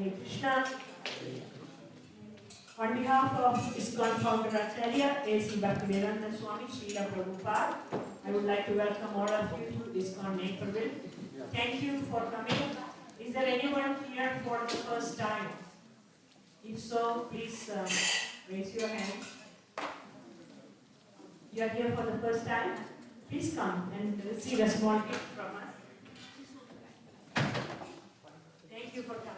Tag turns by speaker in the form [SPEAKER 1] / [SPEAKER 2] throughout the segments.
[SPEAKER 1] Hare Krishna. On behalf of ISKCON founder Acharya, A.C. Bhaktivedanta Swami, Srila Prabhupada, I would like to welcome all of you to ISKCON Naperville. Thank you for coming. Is there anyone here for the first time? If so, please raise your hand. You are here for the first time? Please come and receive a small gift from us. Thank you for coming.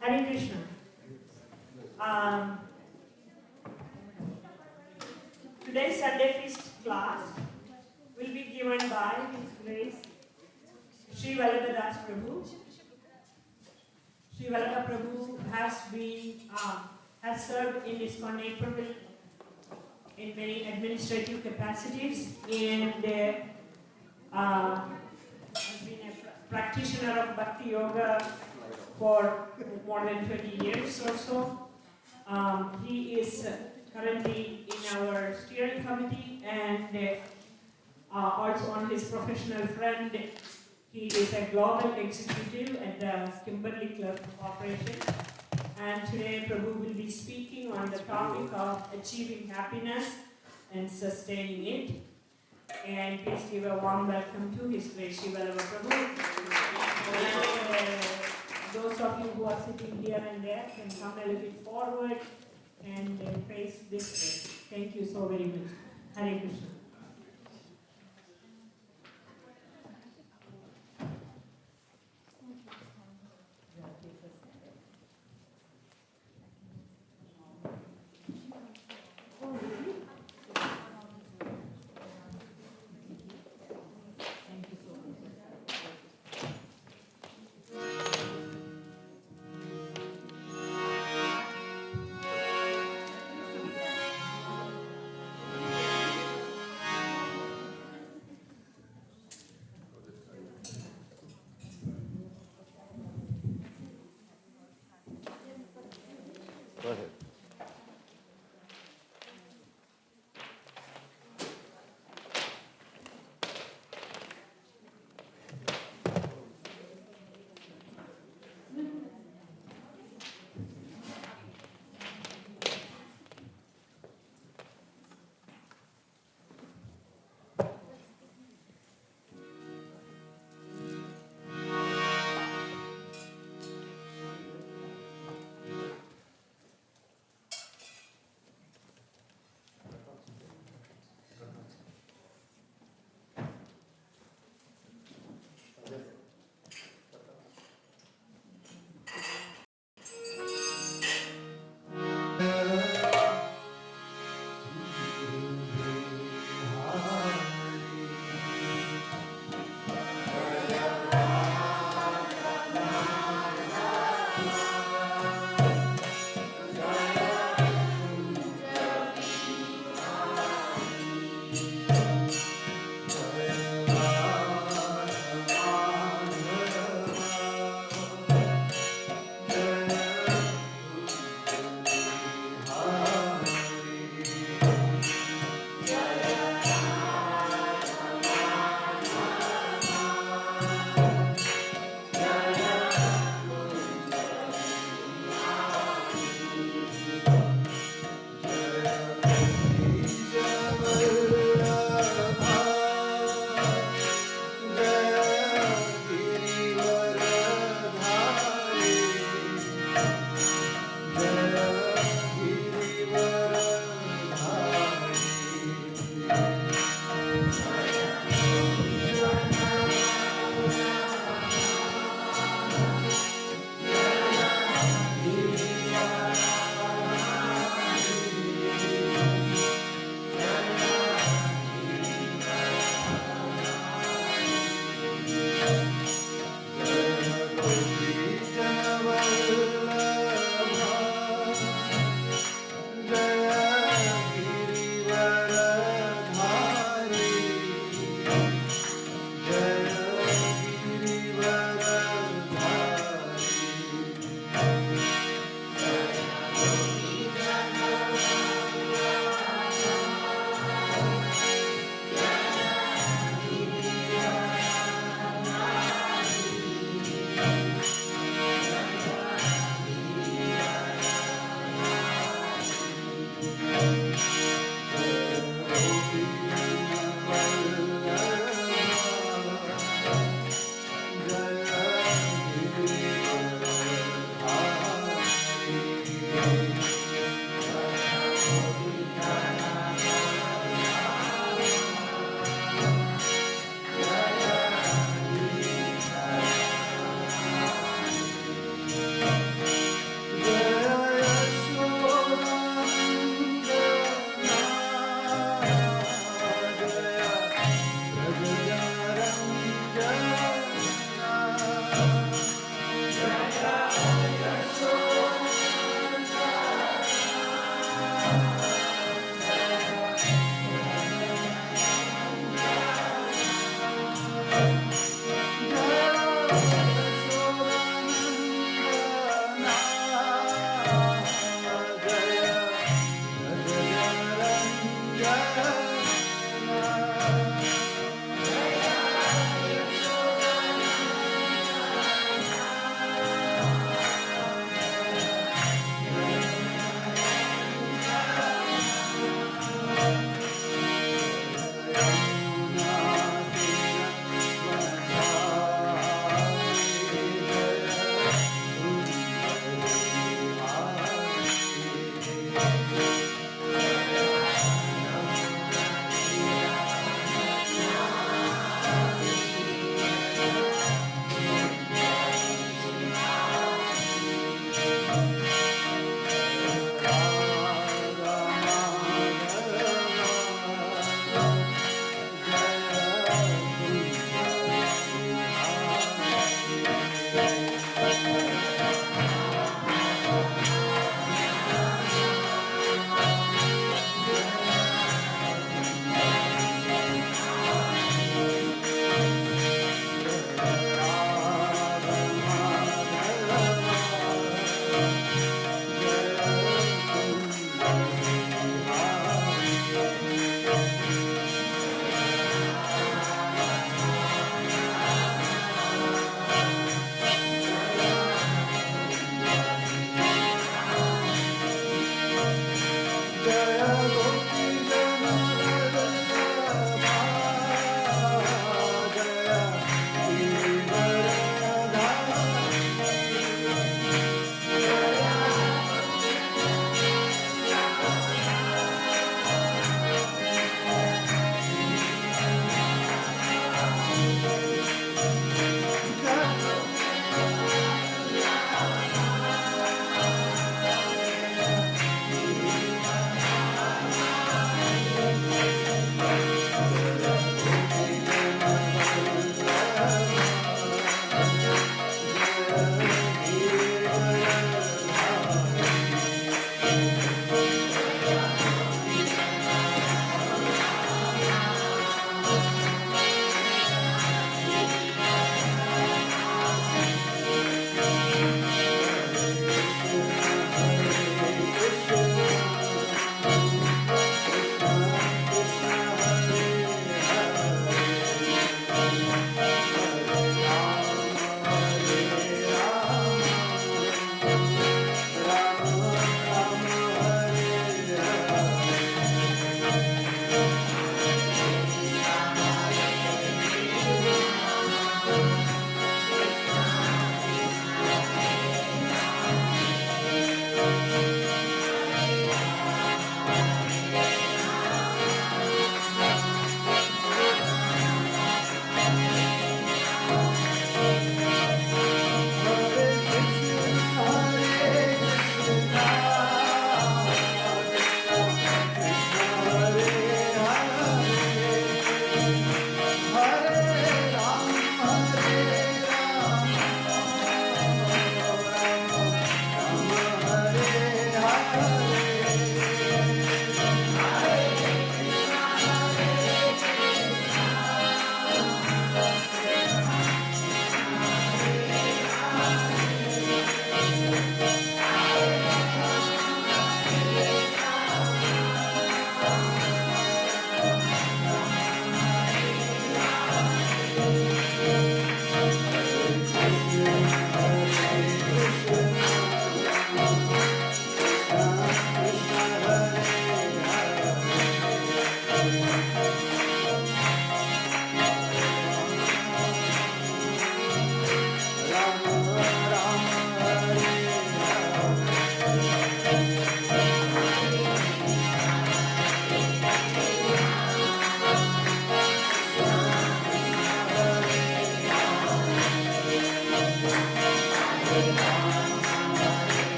[SPEAKER 1] Hare Krishna. Today's Sunday Feast class will be given by His Grace Sri Vallabha Prabhu. Sri Vallabha Prabhu has served in ISKCON Naperville in many administrative capacities and has been a practitioner of Bhakti Yoga for more than 20 years or so. He is currently in our steering committee and also on his professional front. He is a global executive at the Kimberly Club Corporation. And today Prabhu will be speaking on the topic of achieving happiness and sustaining it. And please give a warm welcome to His Grace Sri Vallabha Prabhu. And those of you who are sitting here and there can come a little bit forward and face this way. Thank you so very much. Hare Krishna.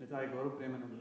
[SPEAKER 2] Nitai Gaurav Premanand.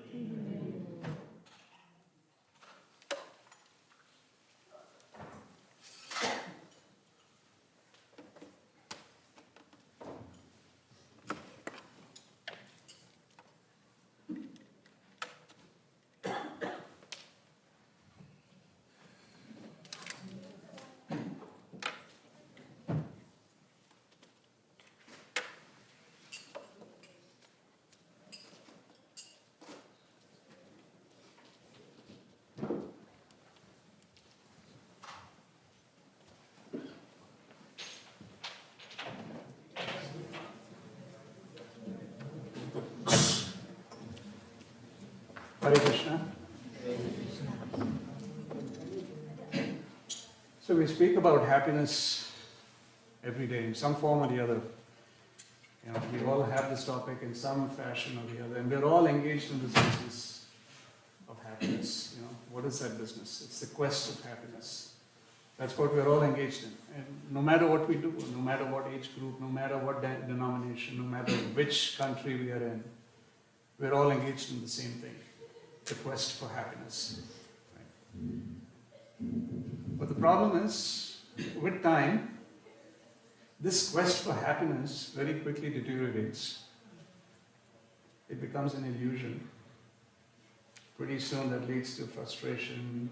[SPEAKER 2] Hare Krishna. So we speak about happiness every day in some form or the other. You know, we all have this topic in some fashion or the other, and we're all engaged in this business of happiness. You know, what is that business? It's the quest of happiness. That's what we're all engaged in. And no matter what we do, no matter what age group, no matter what denomination, no matter which country we are in, we're all engaged in the same thing, the quest for happiness. Right? But the problem is, with time, this quest for happiness very quickly deteriorates. It becomes an illusion. Pretty soon that leads to frustration,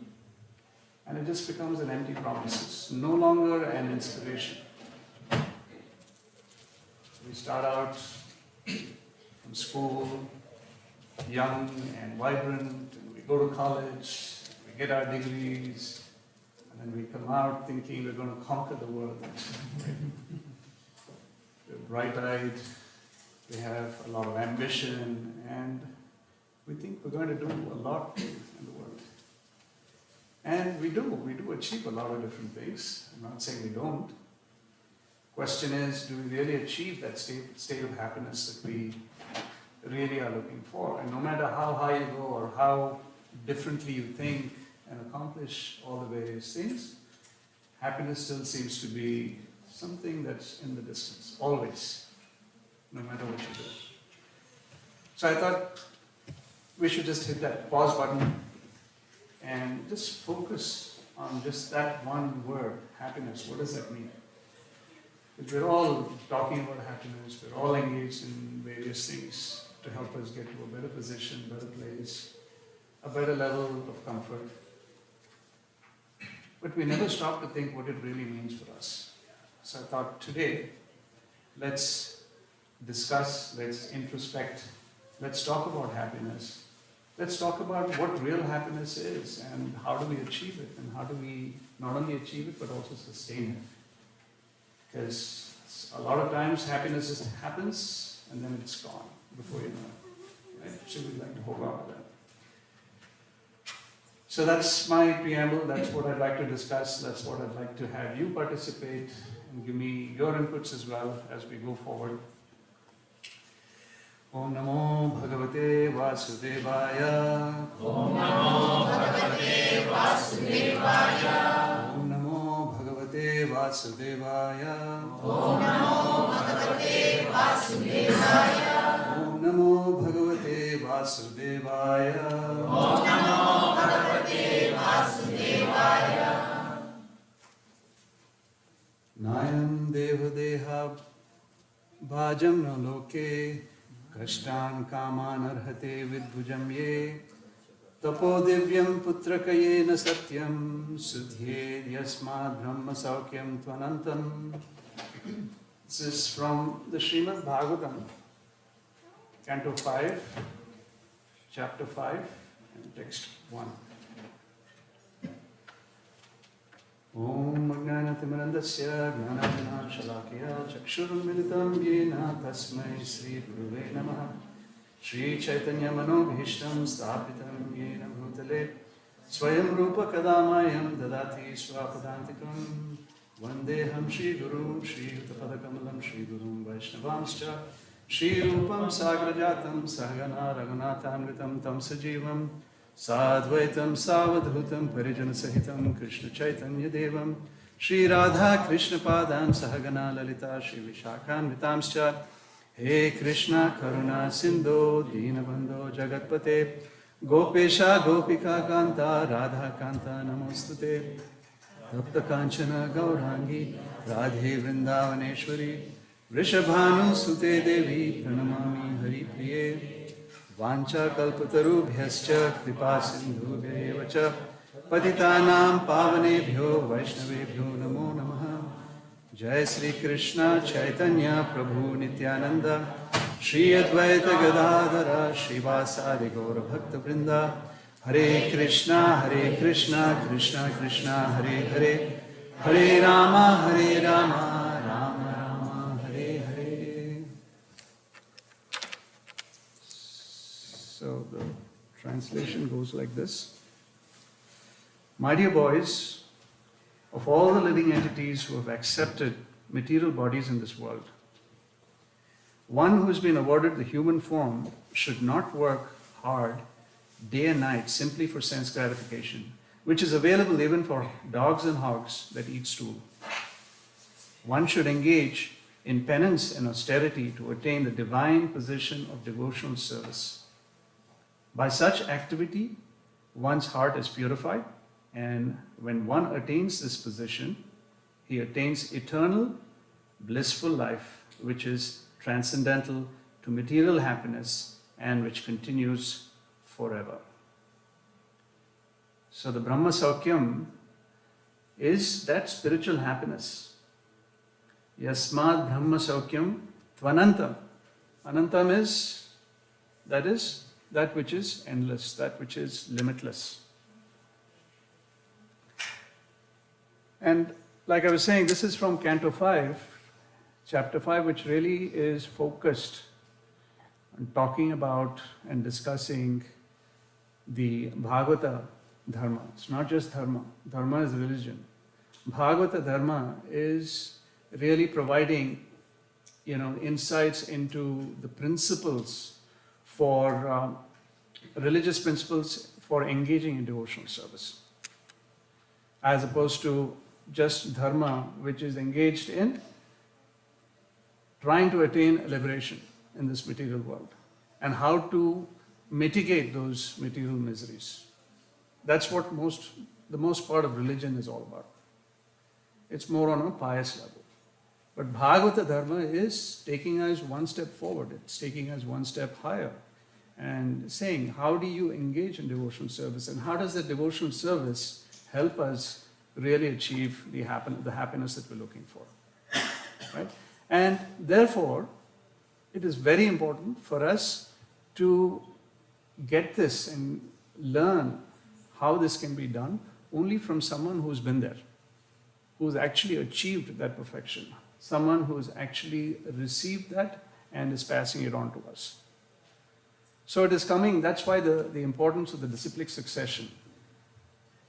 [SPEAKER 2] and it just becomes an empty promise. It's no longer an inspiration. We start out from school, young and vibrant, and we go to college, we get our degrees, and then we come out thinking we're going to conquer the world. We're bright-eyed, we have a lot of ambition, and we think we're going to do a lot in the world. And we do achieve a lot of different things. I'm not saying we don't. Question is, do we really achieve that state of happiness that we really are looking for? And no matter how high you go or how differently you think and accomplish all the various things, happiness still seems to be something that's in the distance, always, no matter what you do. So I thought we should just hit that pause button and just focus on just that one word, happiness. What does that mean? Because we're all talking about happiness, we're all engaged in various things to help us get to a better position, better place, a better level of comfort. But we never stop to think what it really means for us. So I thought today, let's discuss, let's introspect, let's talk about happiness. Let's talk about what real happiness is and how do we achieve it, and how do we not only achieve it but also sustain it. Because a lot of times happiness just happens and then it's gone before you know it. Right? So we'd like to hold on to that. So that's my preamble, that's what I'd like to discuss, that's what I'd like to have you participate and give me your inputs as well as we go forward. Om Namo Bhagavate Vasudevaya. Om Namo Bhagavate Vasudevaya. Om Namo Bhagavate Vasudevaya. Om Namo Bhagavate Vasudevaya. Om Namo Bhagavate Vasudevaya. Om Namo Bhagavate Vasudevaya. Nayam Devadeha Bhajam no loke Kashtan kaman arhate vidbhujam ye tapo divyam putrakayena satyam sudhye yasmad brahma saukyam tvanantam. This is from the Srimad Bhagavatam, Canto 5, Chapter 5, and Text 1. Om Ajnanatimandasya Jnanajana Shalakya Chakshurmilitam Yena Tasmai Sri Guruve Namaha Sri Chaitanya Manobhishtam Sthapitam Yena Bhutale Swayam Rupa Kadamayam Dadati Swapadantikam Vandeham Shri Guru Shri Utapadakamalam Shri Gurum Vaishnavamscha Shri Rupam Sagrajatam Sahagana Raghunatamritam Tam Sajivam Sadvaitam Savadhutam Parijana Sahitam Krishna Chaitanya Devam Shri Radha Krishna Padam Sahagana Lalita Shri Vishakhan Vitamscha He Krishna Karuna Sindhu Dinabandho Jagatpate Gopesha Gopika Kanta Radha Kanta Namostute Tapta Kanchana Gaurangi Radhe Vrindavaneshwari Vrishabhanu Sute Devi Pranamami Hari Priye Vancha Kalpatarubhyascha Kripa Sindhubhya Vacha Patitanam Pavanebhyo Vaishnavebhyo Namo Namaha Jai Sri Krishna Chaitanya Prabhu Nityananda Shri Advaita Gadadhara Srivasadi Gaura Bhakta Vrinda Hare Krishna Krishna Krishna Hare Hare Hare Rama Rama Rama Hare Hare. So the translation goes like this. My dear boys, of all the living entities who have accepted material bodies in this world, one who has been awarded the human form should not work hard day and night simply for sense gratification, which is available even for dogs and hogs that eat stool. One should engage in penance and austerity to attain the divine position of devotional service. By such activity, one's heart is purified, and when one attains this position, he attains eternal, blissful life, which is transcendental to material happiness and which continues forever. So the Brahma Saukyam is that spiritual happiness. Yasmad Brahma Saukyam Tvanantam. Anantam is that which is endless, that which is limitless. And like I was saying, this is from Canto 5, Chapter 5, which really is focused on talking about and discussing the Bhagavata Dharma. It's not just Dharma. Dharma is religion. Bhagavata Dharma is really providing, insights into the principles for religious principles for engaging in devotional service, as opposed to just dharma, which is engaged in trying to attain liberation in this material world and how to mitigate those material miseries. That's what the most part of religion is all about. It's more on a pious level. But Bhagavata Dharma is taking us one step forward. It's taking us one step higher and saying, how do you engage in devotional service, and how does the devotional service help us really achieve the happiness that we're looking for, right? And therefore, it is very important for us to get this and learn how this can be done only from someone who's been there, who's actually achieved that perfection, someone who's actually received that and is passing it on to us. So it is coming, that's why the importance of the disciplic succession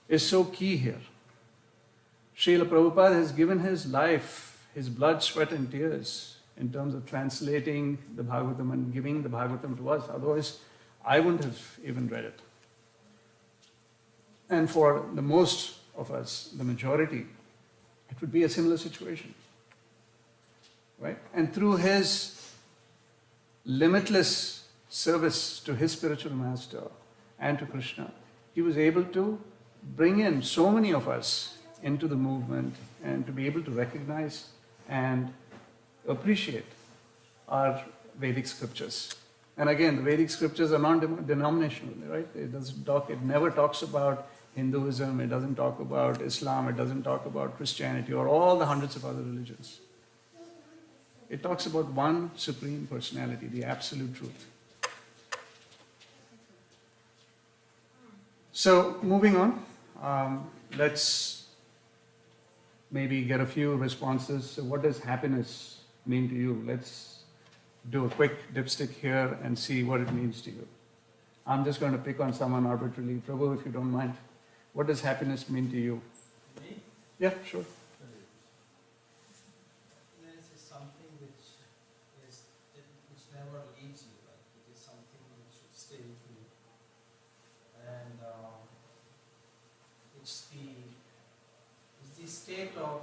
[SPEAKER 2] is so key here. Srila Prabhupada has given his life, his blood, sweat and tears in terms of translating the Bhagavatam and giving the Bhagavatam to us. Otherwise, I wouldn't have even read it. And for the most of us, the majority, it would be a similar situation, right? And through his limitless service to his spiritual master and to Krishna, he was able to bring in so many of us into the movement and to be able to recognize and appreciate our Vedic scriptures. And again, the Vedic scriptures are non-denominational, right? It never talks about Hinduism, it doesn't talk about Islam, it doesn't talk about Christianity or all the hundreds of other religions. It talks about one supreme personality, the absolute truth. So, moving on, let's maybe get a few responses. So what does happiness mean to you? Let's do a quick dipstick here and see what it means to you. I'm just going to pick on someone arbitrarily. Prabhu, if you don't mind. What does happiness mean to you?
[SPEAKER 3] Me?
[SPEAKER 2] Yeah, sure.
[SPEAKER 3] Happiness is something which never leaves you. Like it is something which should stay with you, and it's the state of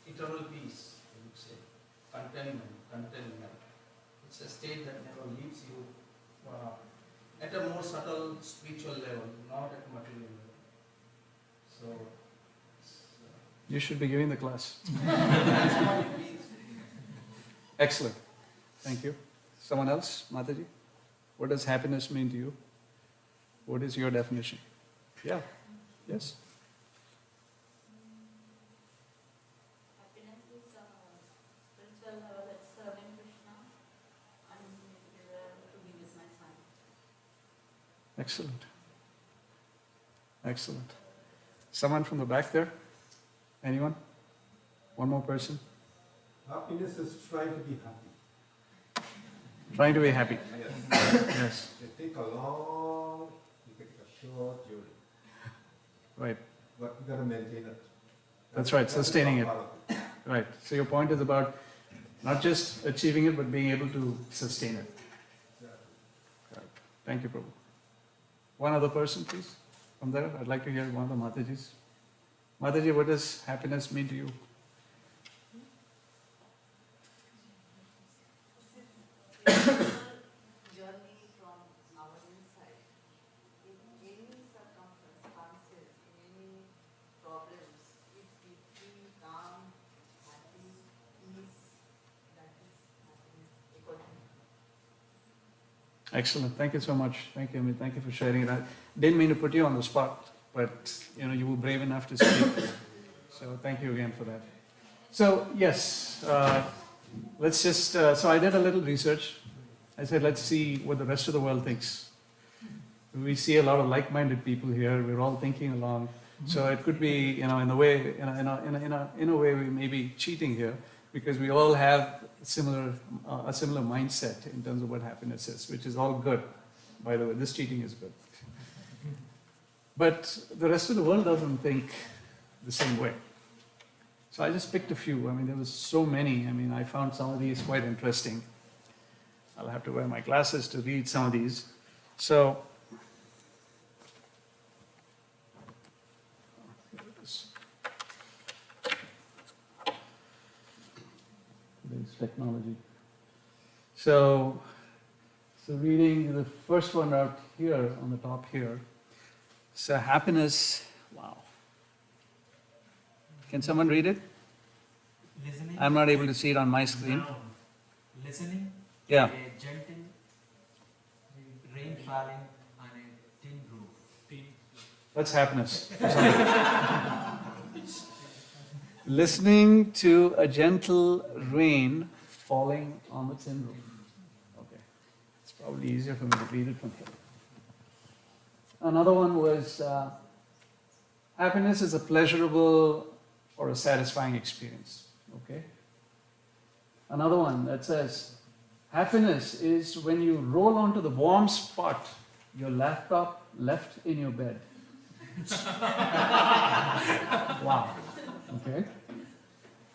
[SPEAKER 3] eternal peace. contentment. It's a state that never leaves you at a more subtle spiritual level, not at material level. So,
[SPEAKER 2] You should be giving the class.
[SPEAKER 3] that's what it means.
[SPEAKER 2] Excellent. Thank you. Someone else? Mataji? What does happiness mean to you? What is your definition? Yeah. Yes?
[SPEAKER 4] Happiness is a spiritual level, it's serving Krishna and to be with my son.
[SPEAKER 2] Excellent. Excellent. Someone from the back there? Anyone? One more person?
[SPEAKER 5] Happiness is trying to be happy.
[SPEAKER 2] Trying to be happy.
[SPEAKER 5] Yes.
[SPEAKER 2] Yes.
[SPEAKER 5] You take a long, you take a short journey,
[SPEAKER 2] Right.
[SPEAKER 5] but you gotta maintain it.
[SPEAKER 2] That's right,
[SPEAKER 5] the
[SPEAKER 2] sustaining
[SPEAKER 5] tough
[SPEAKER 2] it.
[SPEAKER 5] part of it.
[SPEAKER 2] Right. So your point is about not just achieving it, but being able to sustain it.
[SPEAKER 5] Exactly.
[SPEAKER 2] Correct. Thank you, Prabhu. One other person, please, from there. I'd like to hear one of the Matajis. Mataji, what does happiness mean to you?
[SPEAKER 4] Journey from our inside. In any circumstances, in any problems, if we feel calm, happy, peace, that is happiness according to
[SPEAKER 2] Excellent. Thank you so much. Thank you, Amit. Thank you for sharing it. I didn't mean to put you on the spot, but you were brave enough to speak. So thank you again for that. So yes, let's just. So I did a little research. I said, let's see what the rest of the world thinks. We see a lot of like-minded people here. We're all thinking along. So it could be, in a way, in a way, we may be cheating here because we all have a similar mindset in terms of what happiness is, which is all good. By the way, this cheating is good. But the rest of the world doesn't think the same way. So I just picked a few. I mean, there was so many. I mean, I found some of these quite interesting. I'll have to wear my glasses to read some of these. So, here it is. Today's technology. So reading the first one out here on the top here. So happiness, wow. Can someone read it?
[SPEAKER 6] Listening.
[SPEAKER 2] I'm not able to see it on my screen.
[SPEAKER 6] Noun. Listening.
[SPEAKER 2] Yeah.
[SPEAKER 6] A gentle rain falling on a tin roof.
[SPEAKER 2] That's happiness. Listening to a gentle rain falling on the tin roof. Okay. It's probably easier for me to read it from here. Another one was happiness is a pleasurable or a satisfying experience. Okay. Another one that says happiness is when you roll onto the warm spot your laptop left in your bed. Wow. Okay.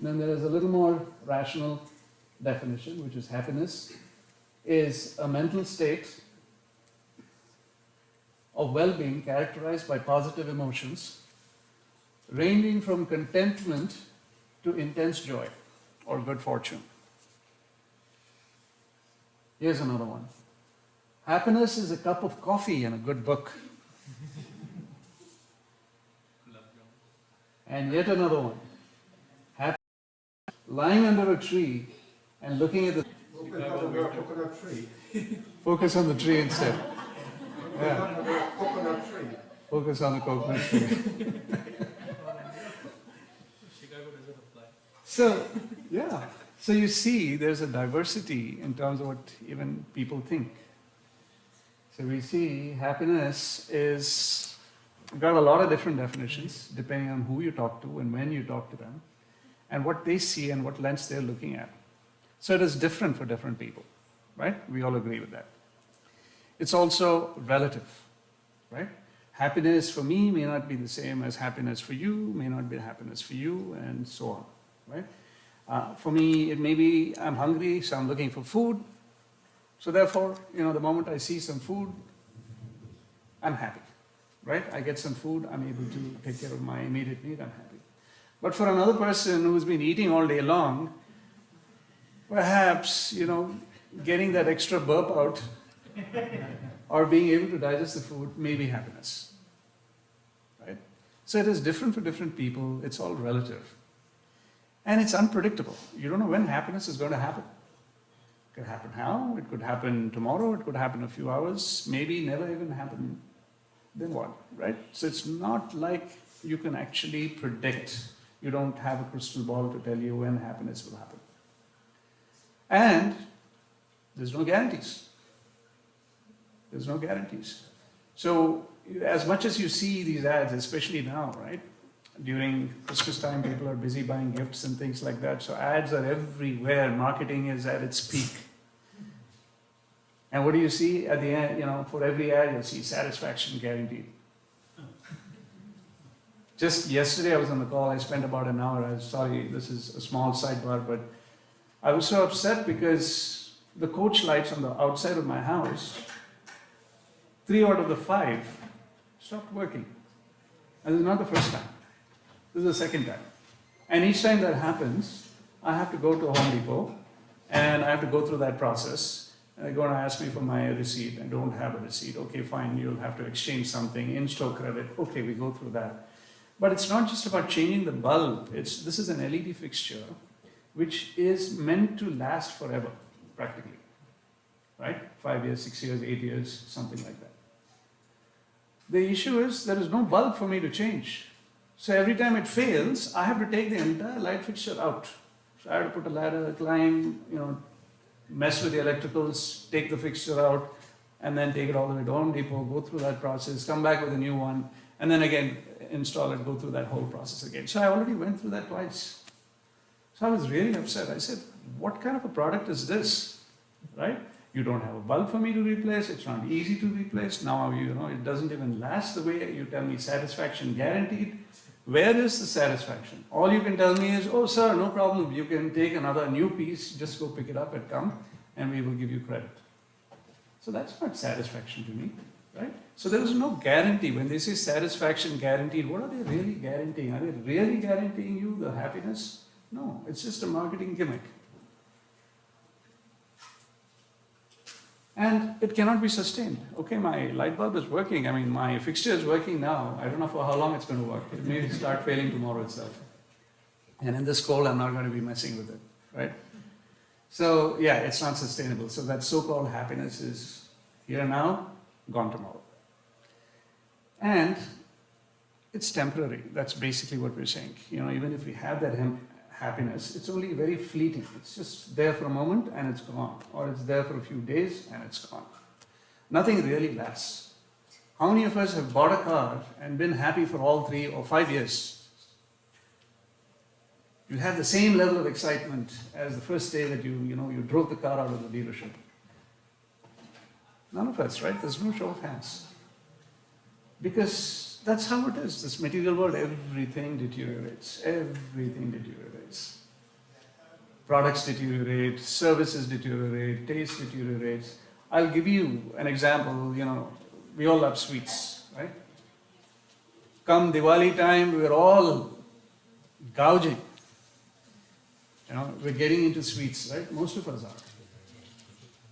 [SPEAKER 2] Then there is a little more rational definition, which is happiness is a mental state of well-being characterized by positive emotions, ranging from contentment to intense joy or good fortune. Here's another one. Happiness is a cup of coffee and a good book. And yet another one. Happiness lying under a tree and looking at the
[SPEAKER 5] Open up under a coconut tree.
[SPEAKER 2] focus on the tree instead.
[SPEAKER 5] Open up under a coconut tree.
[SPEAKER 2] Focus on the coconut tree.
[SPEAKER 3] Chicago doesn't apply.
[SPEAKER 2] So, yeah. So you see, there's a diversity in terms of what even people think. So we see happiness is got a lot of different definitions depending on who you talk to and when you talk to them, and what they see and what lens they're looking at. So it is different for different people, right? We all agree with that. It's also relative, right? Happiness for me may not be the same as happiness for you, may not be happiness for you, and so on, right? For me, it may be I'm hungry, so I'm looking for food. So therefore, the moment I see some food, I'm happy, right? I get some food, I'm able to take care of my immediate need, I'm happy. But for another person who's been eating all day long, Perhaps, getting that extra burp out or being able to digest the food may be happiness. Right? So it is different for different people. It's all relative. And it's unpredictable. You don't know when happiness is going to happen. It could happen now, it could happen tomorrow, it could happen in a few hours, maybe never even happen. Then what, right? So it's not like you can actually predict. You don't have a crystal ball to tell you when happiness will happen. And there's no guarantees. There's no guarantees. So as much as you see these ads, especially now, right? During Christmas time, people are busy buying gifts and things like that. So ads are everywhere. Marketing is at its peak. And what do you see at the end? For every ad, you'll see satisfaction guaranteed. Just yesterday, I was on the call. I spent about an hour. I'm sorry, this is a small sidebar, but I was so upset because the coach lights on the outside of my house, 3 out of the 5 stopped working. And this is not the first time. This is the second time. And each time that happens, I have to go to Home Depot and I have to go through that process. And they're going to ask me for my receipt. I don't have a receipt. Okay, fine, you'll have to exchange something, in-store credit. Okay, we go through that. But it's not just about changing the bulb. This is an LED fixture which is meant to last forever, practically. Right? 5 years, 6 years, 8 years, something like that. The issue is there is no bulb for me to change. So every time it fails, I have to take the entire light fixture out. So I have to put a ladder, climb, mess with the electricals, take the fixture out, and then take it all the way to Home Depot, go through that process, come back with a new one, and then again install it, go through that whole process again. So I already went through that twice. So I was really upset. I said, what kind of a product is this? Right? You don't have a bulb for me to replace. It's not easy to replace. Now, it doesn't even last the way you tell me satisfaction guaranteed. Where is the satisfaction? All you can tell me is, oh, sir, no problem. You can take another new piece. Just go pick it up and come, and we will give you credit. So that's not satisfaction to me, right? So there is no guarantee. When they say satisfaction guaranteed, what are they really guaranteeing? Are they really guaranteeing you the happiness? No, it's just a marketing gimmick. And it cannot be sustained. Okay, my light bulb is working. I mean, my fixture is working now. I don't know for how long it's going to work. It may start failing tomorrow itself. And in this cold, I'm not going to be messing with it, right? So, yeah, it's not sustainable. So that so-called happiness is here now, gone tomorrow. And it's temporary. That's basically what we're saying. Even if we have that happiness, it's only very fleeting. It's just there for a moment and it's gone. Or it's there for a few days and it's gone. Nothing really lasts. How many of us have bought a car and been happy for all 3 or 5 years? You have the same level of excitement as the first day that you drove the car out of the dealership. None of us, right? There's no show of hands. Because that's how it is. This material world, everything deteriorates. Everything deteriorates. Products deteriorate, services deteriorate, taste deteriorates. I'll give you an example. We all love sweets, right? Come Diwali time, we're all gouging. We're getting into sweets, right? Most of us are.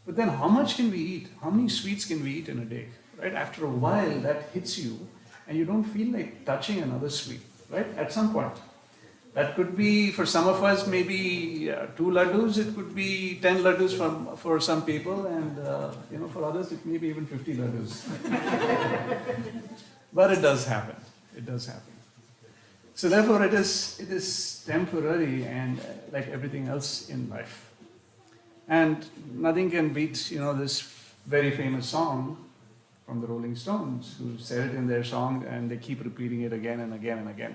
[SPEAKER 2] But then how much can we eat? How many sweets can we eat in a day? Right? After a while, that hits you, and you don't feel like touching another sweet, right? At some point. That could be, for some of us, maybe 2 laddus. It could be 10 laddus for some people, and for others, it may be even 50 laddus. But it does happen. It does happen. So therefore, it is temporary, and like everything else in life. And nothing can beat, this very famous song from the Rolling Stones, who said it in their song, and they keep repeating it again and again and again.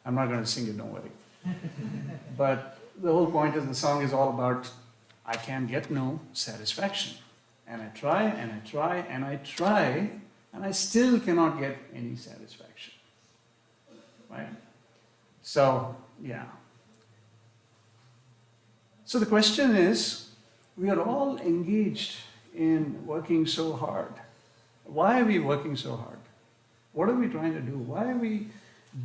[SPEAKER 2] I'm not going to sing it, don't worry. But the whole point is the song is all about, I can get no satisfaction. And I try, and I try, and I try, and I still cannot get any satisfaction. Right? So, yeah. So the question is, we are all engaged in working so hard. Why are we working so hard? What are we trying to do? Why are we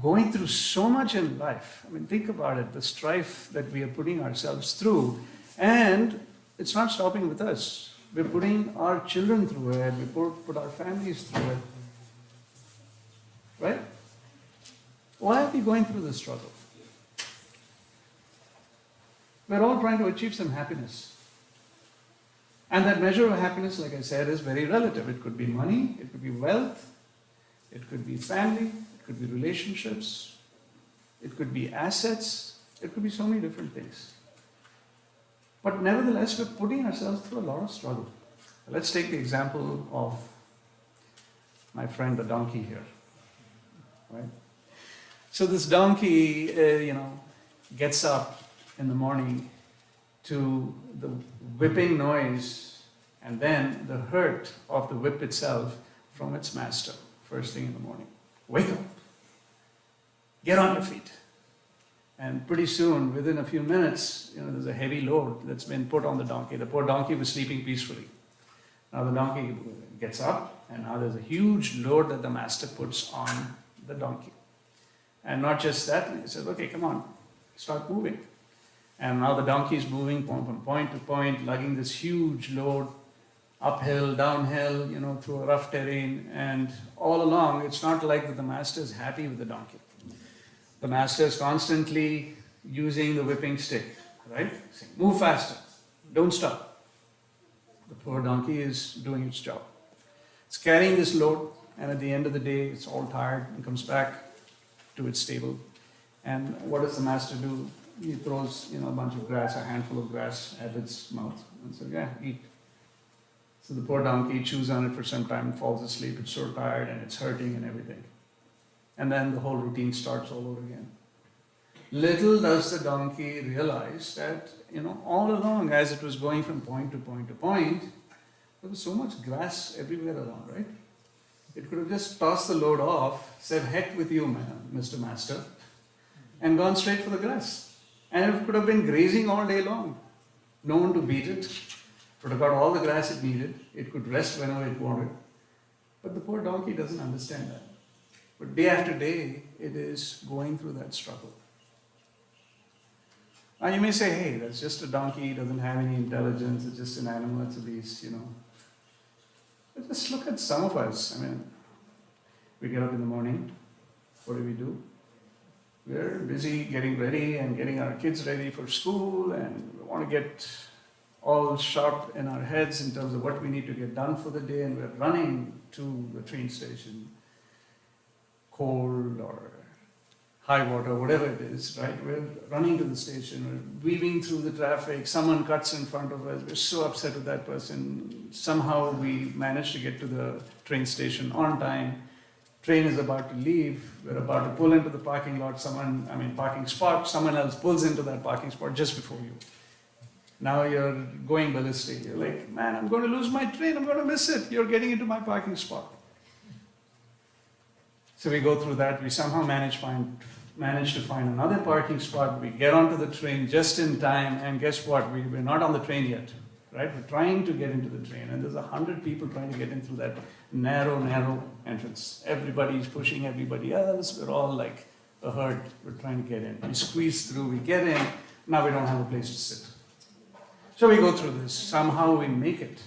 [SPEAKER 2] going through so much in life? I mean, think about it, the strife that we are putting ourselves through, And it's not stopping with us. We're putting our children through it, we put our families through it. Right? Why are we going through this struggle? We're all trying to achieve some happiness. And that measure of happiness, like I said, is very relative. It could be money, it could be wealth, it could be family, it could be relationships, it could be assets, it could be so many different things. But nevertheless, we're putting ourselves through a lot of struggle. Let's take the example of my friend the donkey here. Right? So this donkey, gets up in the morning to the whipping noise and then the hurt of the whip itself from its master first thing in the morning. Wake up. Get on your feet. And pretty soon, within a few minutes, there's a heavy load that's been put on the donkey. The poor donkey was sleeping peacefully. Now the donkey gets up, and now there's a huge load that the master puts on the donkey. And not just that, he says, okay, come on, start moving. And now the donkey is moving from point to point, lugging this huge load, uphill, downhill, through a rough terrain. And all along, it's not like that the master is happy with the donkey. The master is constantly using the whipping stick, right? Saying, move faster, don't stop. The poor donkey is doing its job. It's carrying this load, and at the end of the day, it's all tired and comes back to its stable. And what does the master do? He throws, a bunch of grass, a handful of grass at its mouth, and says, yeah, eat. So the poor donkey chews on it for some time, falls asleep. It's so tired and it's hurting and everything. And then the whole routine starts all over again. Little does the donkey realize that, all along as it was going from point to point to point, there was so much grass everywhere around, right? It could have just tossed the load off, said, heck with you, man, Mr. Master, and gone straight for the grass. And it could have been grazing all day long. No one to beat it. It would have got all the grass it needed. It could rest whenever it wanted. But the poor donkey doesn't understand that. But day after day, it is going through that struggle. Now you may say, hey, that's just a donkey, it doesn't have any intelligence, it's just an animal, it's a beast, But just look at some of us. We get up in the morning, what do? We're busy getting ready and getting our kids ready for school, and we want to get all sharp in our heads in terms of what we need to get done for the day, and we're running to the train station, cold or high water, whatever it is, right? We're running to the station, we're weaving through the traffic, someone cuts in front of us, we're so upset with that person. Somehow we manage to get to the train station on time. Train is about to leave, we're about to pull into the parking lot, parking spot, someone else pulls into that parking spot just before you. Now you're going ballistic, you're like, man, I'm going to lose my train, I'm going to miss it, you're getting into my parking spot. So we go through that, we somehow manage to find another parking spot, we get onto the train just in time, and guess what, we're not on the train yet, right? We're trying to get into the train, and there's 100 people trying to get in through that narrow entrance. Everybody's pushing everybody else, we're all like a herd, we're trying to get in. We squeeze through, we get in, now we don't have a place to sit. So we go through this, somehow we make it.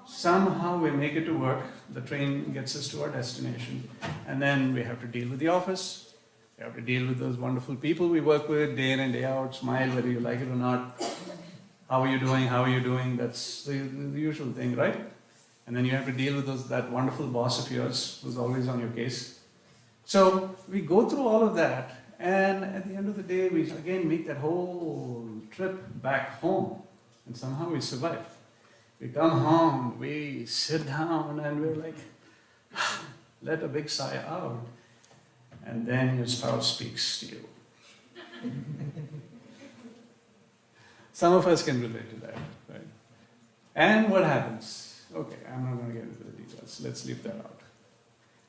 [SPEAKER 2] Somehow we make it to work, the train gets us to our destination, and then we have to deal with the office, we have to deal with those wonderful people we work with day in and day out, smile whether you like it or not. How are you doing? That's the usual thing, right? And then you have to deal with that wonderful boss of yours who's always on your case. So we go through all of that, and at the end of the day, we again make that whole trip back home, and somehow we survive. We come home, we sit down, and we're like, let a big sigh out, and then your spouse speaks to you. Some of us can relate to that, right? And what happens? Okay, I'm not going to get into the details. Let's leave that out.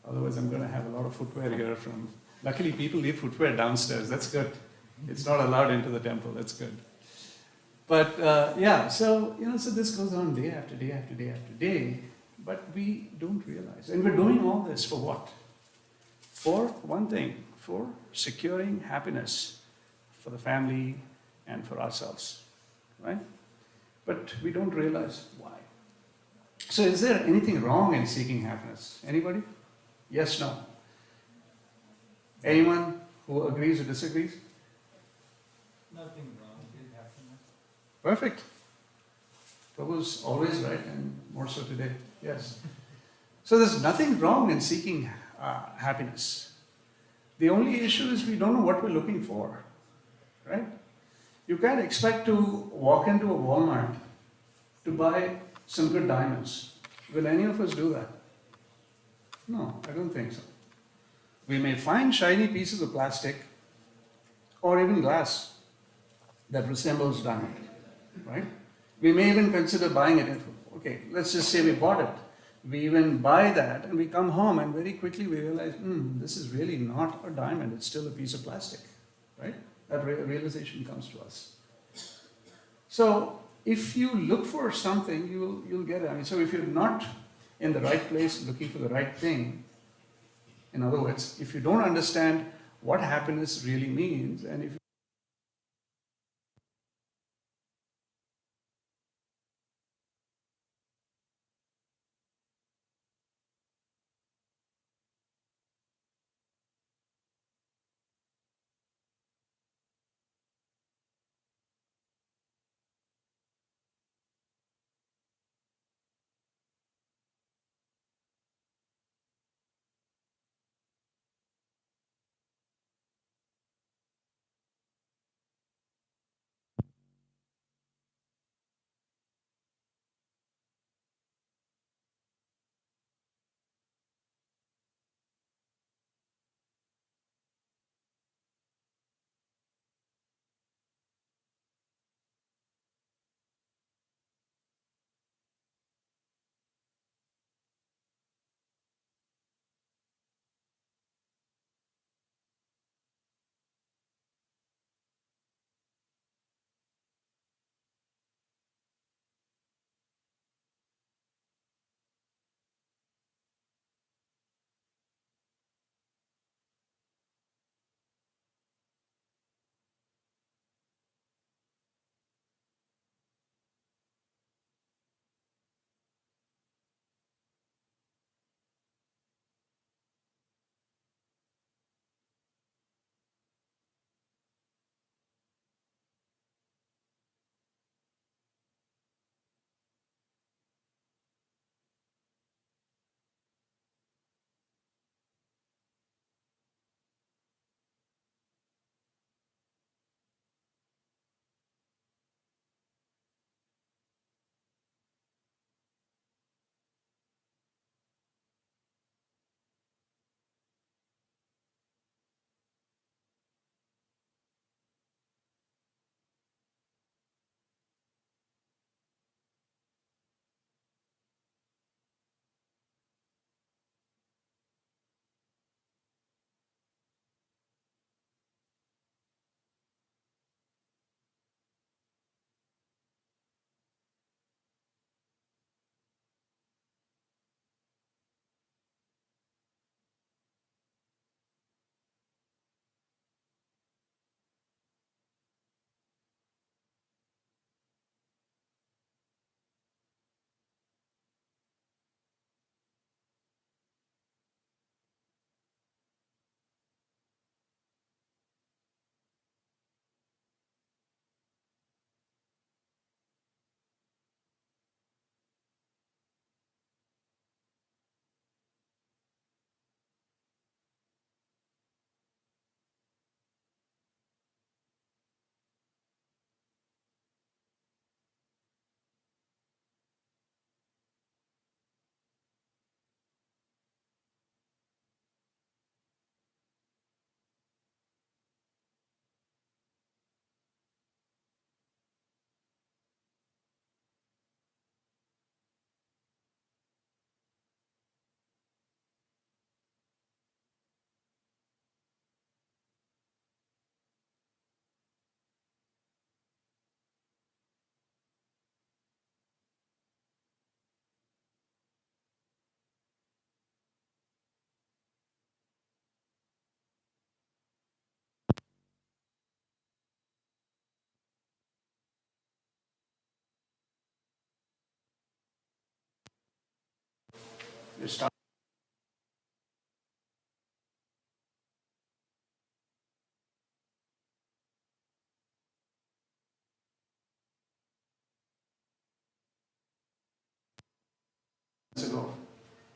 [SPEAKER 2] Otherwise, I'm going to have a lot of footwear here from... Luckily, people leave footwear downstairs. That's good. It's not allowed into the temple. That's good. But so this goes on day after day after day after day, but we don't realize. And we're doing all this for what? For one thing, for securing happiness for the family and for ourselves, right? but we don't realize why. So is there anything wrong in seeking happiness? Anybody? Yes, no. Anyone who agrees or disagrees?
[SPEAKER 5] Nothing wrong with happiness.
[SPEAKER 2] Perfect. Prabhu's always right, and more so today. Yes. So there's nothing wrong in seeking happiness. The only issue is we don't know what we're looking for, right? You can't expect to walk into a Walmart to buy some good diamonds. Will any of us do that? No, I don't think so. We may find shiny pieces of plastic or even glass that resembles diamond, right? We may even consider buying it. Okay, let's just say we bought it. We even buy that and we come home and very quickly we realize, this is really not a diamond, it's still a piece of plastic, right? That realization comes to us. So if you look for something, you'll get it. I mean, so if you're not in the right place looking for the right thing, in other words, if you don't understand what happiness really means, and if You start. Ago,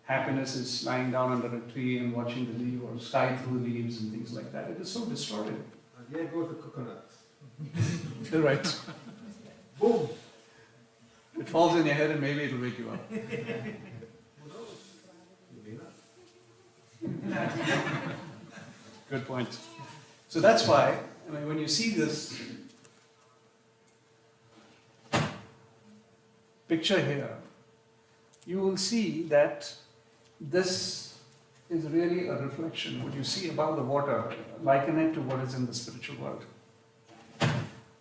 [SPEAKER 2] happiness is lying down under a tree and watching the leaf or sky through the leaves and things like that. It is so distorted.
[SPEAKER 5] There goes the coconuts.
[SPEAKER 2] You're right.
[SPEAKER 5] Boom!
[SPEAKER 2] It falls in your head and maybe it'll wake you up.
[SPEAKER 5] Who knows? You may not.
[SPEAKER 2] Good point. So that's why, I mean, when you see this picture here, you will see that this is really a reflection. What you see above the water, liken it to what is in the spiritual world.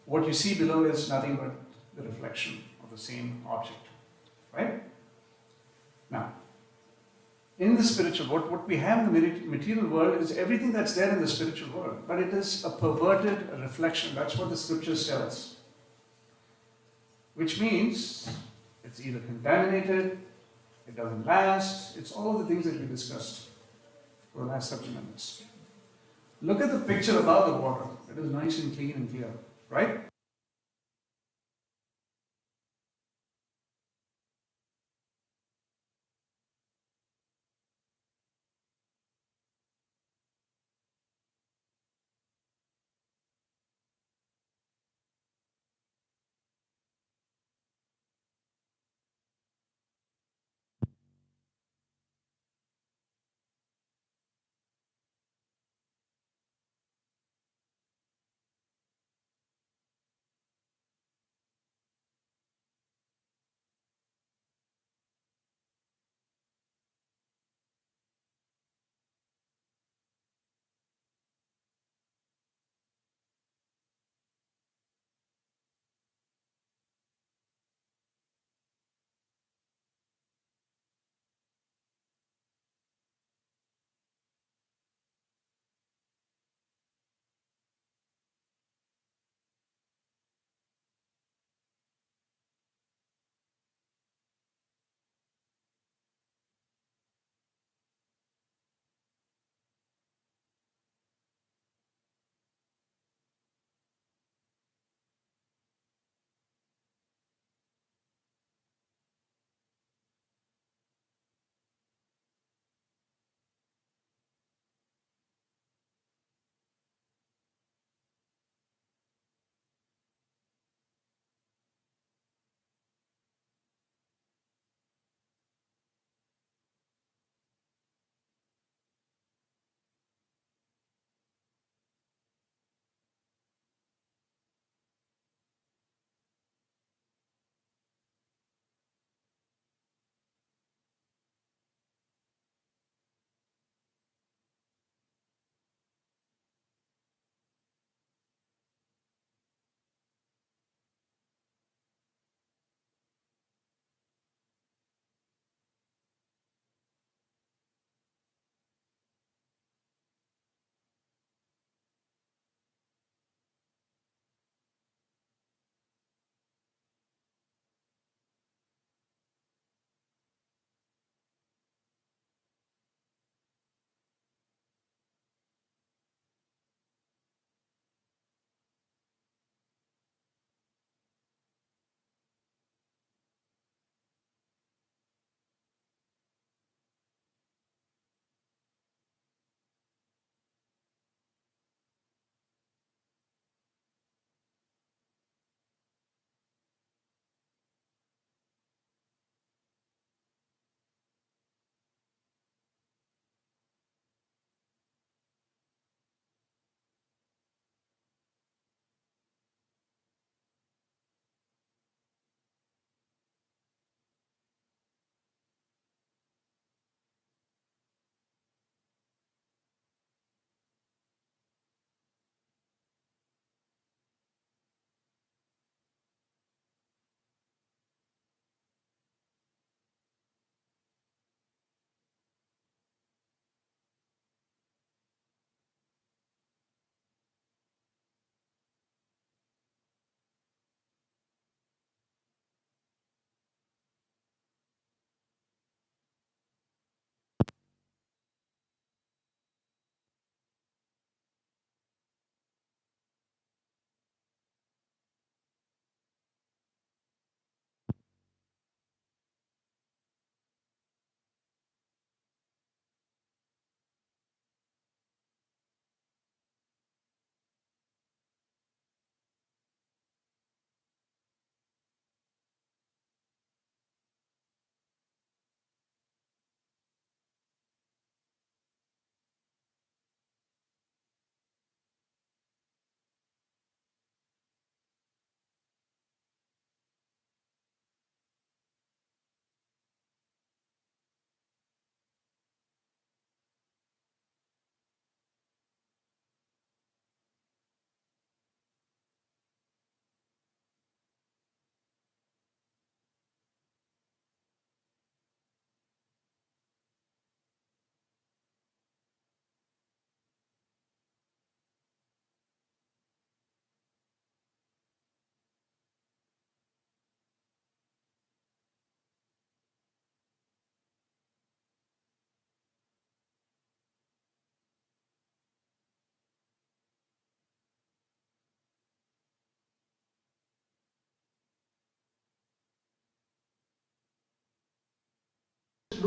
[SPEAKER 2] What you see below is nothing but the reflection of the same object. Right? Now, in the spiritual world, what we have in the material world is everything that's there in the spiritual world, but it is a perverted reflection. That's what the scriptures tell us. Which means it's either contaminated, it doesn't last, it's all the things that we discussed for the last several minutes. Look at the picture above the water. It is nice and clean and clear, right?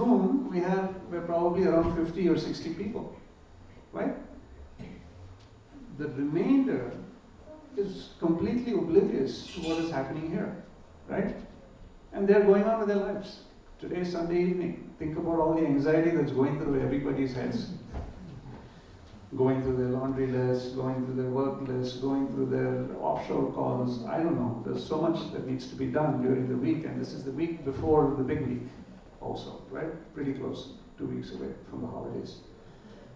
[SPEAKER 2] soon we're probably around 50 or 60 people, right? The remainder is completely oblivious to what is happening here, right? And they're going on with their lives. Today is Sunday evening. Think about all the anxiety that's going through everybody's heads. Going through their laundry list, going through their work list, going through their offshore calls. I don't know. There's so much that needs to be done during the week, and this is the week before the big week also, right? Pretty close, 2 weeks away from the holidays.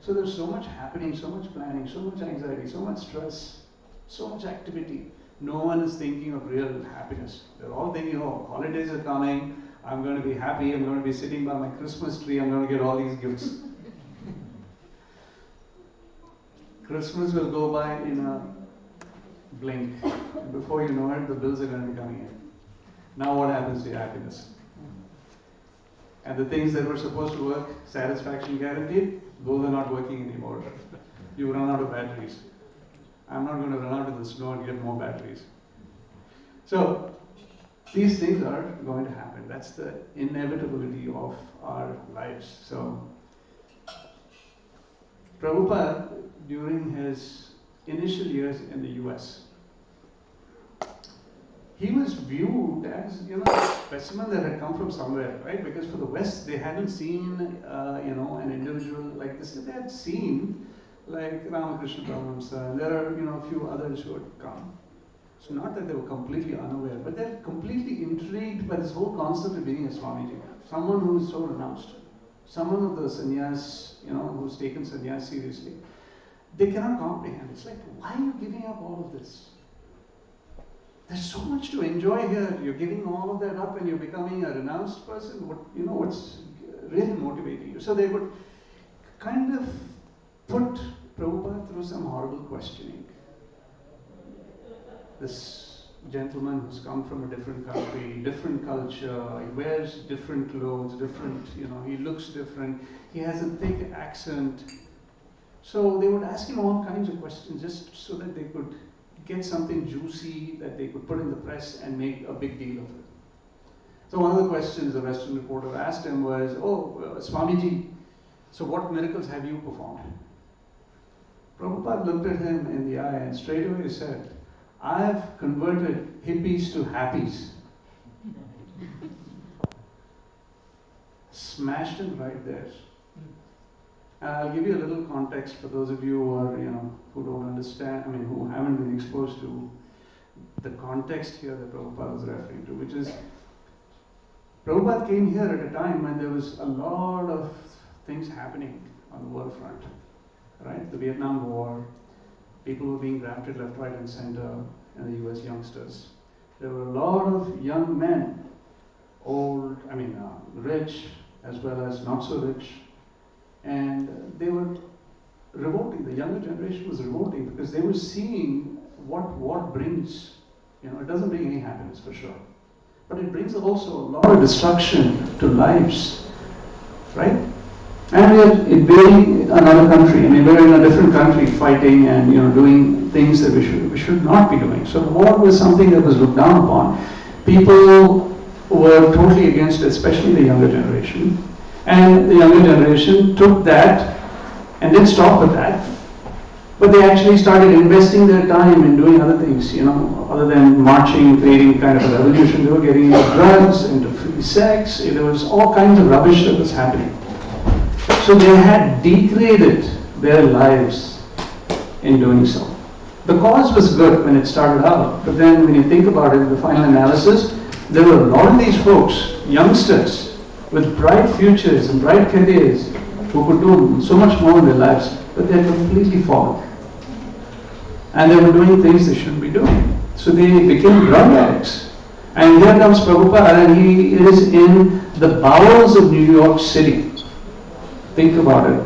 [SPEAKER 2] So there's so much happening, so much planning, so much anxiety, so much stress, so much activity. No one is thinking of real happiness. They're all thinking, oh, holidays are coming, I'm going to be happy, I'm going to be sitting by my Christmas tree, I'm going to get all these gifts. Christmas will go by in a blink. And before you know it, the bills are going to be coming in. Now what happens to your happiness? And the things that were supposed to work, satisfaction guaranteed, those are not working anymore. You run out of batteries. I'm not going to run out in the snow and get more batteries. So, these things are going to happen. That's the inevitability of our lives. So, Prabhupada, during his initial years in the US, he was viewed as, a specimen that had come from somewhere, right? Because for the West, they hadn't seen, an individual like this. They had seen, like Ramakrishna Paramahamsa, and there are, a few others who had come. So not that they were completely unaware, but they're completely intrigued by this whole concept of being a Swamiji. Someone who is so renounced. Someone of the sannyas, who's taken sannyas seriously. They cannot comprehend. It's like, why are you giving up all of this? There's so much to enjoy here. You're giving all of that up and you're becoming a renounced person. What's really motivating you? So they would kind of put Prabhupada through some horrible questioning. This gentleman who's come from a different country, different culture, he wears different clothes, he looks different, he has a thick accent. So they would ask him all kinds of questions just so that they could get something juicy that they could put in the press and make a big deal of it. So one of the questions the Western reporter asked him was, Swamiji, so what miracles have you performed? Prabhupada looked at him in the eye and straight away said, I have converted hippies to happies. Smashed him right there. And I'll give you a little context for those of you who are, who don't understand, who haven't been exposed to the context here that Prabhupada was referring to, which is, Prabhupada came here at a time when there was a lot of things happening on the world front, right? The Vietnam War, people were being drafted left, right, and center, and the US youngsters. There were a lot of young men, rich as well as not so rich, and they were revolting. The younger generation was revolting because they were seeing what brings. It doesn't bring any happiness for sure, but it brings also a lot of destruction to lives, right? And we are invading another country. We're in a different country fighting and doing things that we should not be doing. So the war was something that was looked down upon. People were totally against it, especially the younger generation. And the younger generation took that and didn't stop with that. But they actually started investing their time in doing other things, other than marching, creating kind of a revolution. They were getting into drugs, into free sex. There was all kinds of rubbish that was happening. So they had degraded their lives in doing so. The cause was good when it started out, but then when you think about it in the final analysis, there were a lot of these folks, youngsters, with bright futures and bright careers, who could do so much more in their lives, but they had completely fallen. And they were doing things they shouldn't be doing. So they became drug addicts. And here comes Prabhupada, and he is in the bowels of New York City. Think about it.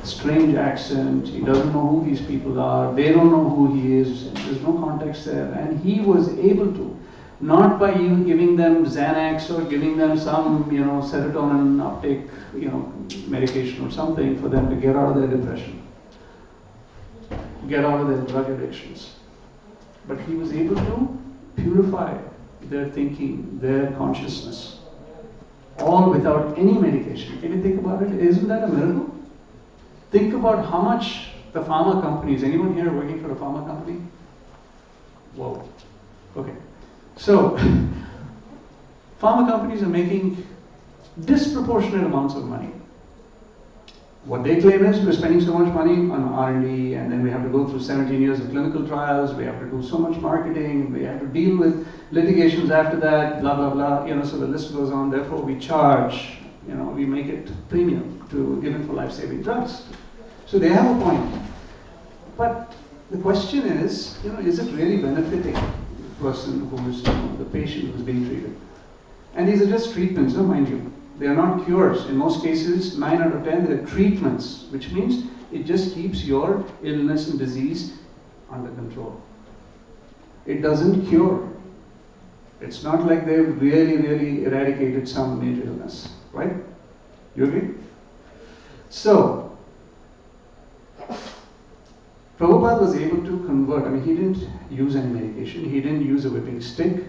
[SPEAKER 2] Strange accent, he doesn't know who these people are, they don't know who he is, there's no context there. And he was able to, not by even giving them Xanax or giving them some, serotonin uptake, medication or something for them to get out of their depression, get out of their drug addictions. But he was able to purify their thinking, their consciousness. all without any medication. Can you think about it? Isn't that a miracle? Think about how much the pharma companies, anyone here working for a pharma company? Whoa. Okay. So, pharma companies are making disproportionate amounts of money. What they claim is we're spending so much money on R&D, and then we have to go through 17 years of clinical trials, we have to do so much marketing, we have to deal with litigations after that, blah, blah, blah, so the list goes on. Therefore, we charge, we make it premium to even for life-saving drugs. So they have a point. But the question is it really benefiting the person who's, the patient who's being treated? And these are just treatments, mind you. They are not cures. In most cases, 9 out of 10, they're treatments, which means it just keeps your illness and disease under control. It doesn't cure. It's not like they've really eradicated some major illness, right? You agree? So, Prabhupada was able to convert. He didn't use any medication, he didn't use a whipping stick,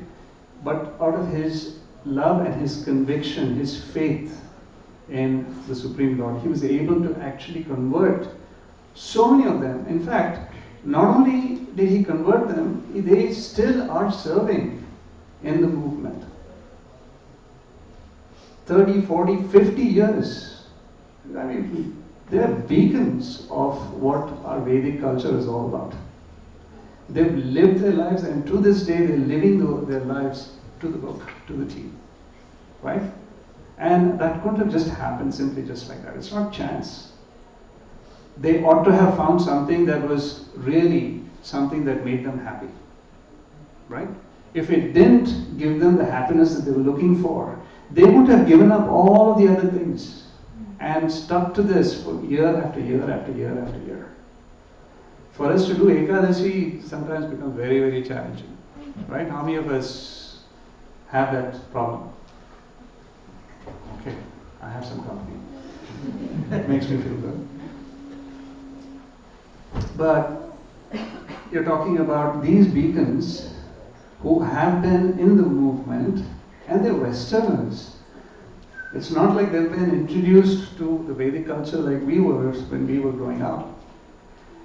[SPEAKER 2] but out of his love and his conviction, his faith in the Supreme Lord, he was able to actually convert so many of them. In fact, not only did he convert them, they still are serving in the movement. 30, 40, 50 years. They're beacons of what our Vedic culture is all about. They've lived their lives, and to this day they're living their lives to the book, to the T, right? And that couldn't have just happened simply just like that. It's not chance. They ought to have found something that was really something that made them happy, right? If it didn't give them the happiness that they were looking for, they would have given up all of the other things and stuck to this for year after year after year after year. For us to do Ekadasi sometimes becomes very challenging, right? How many of us have that problem? Okay, I have some company. It makes me feel good. But you're talking about these beacons who have been in the movement, and they're Westerners. It's not like they've been introduced to the Vedic culture like we were when we were growing up.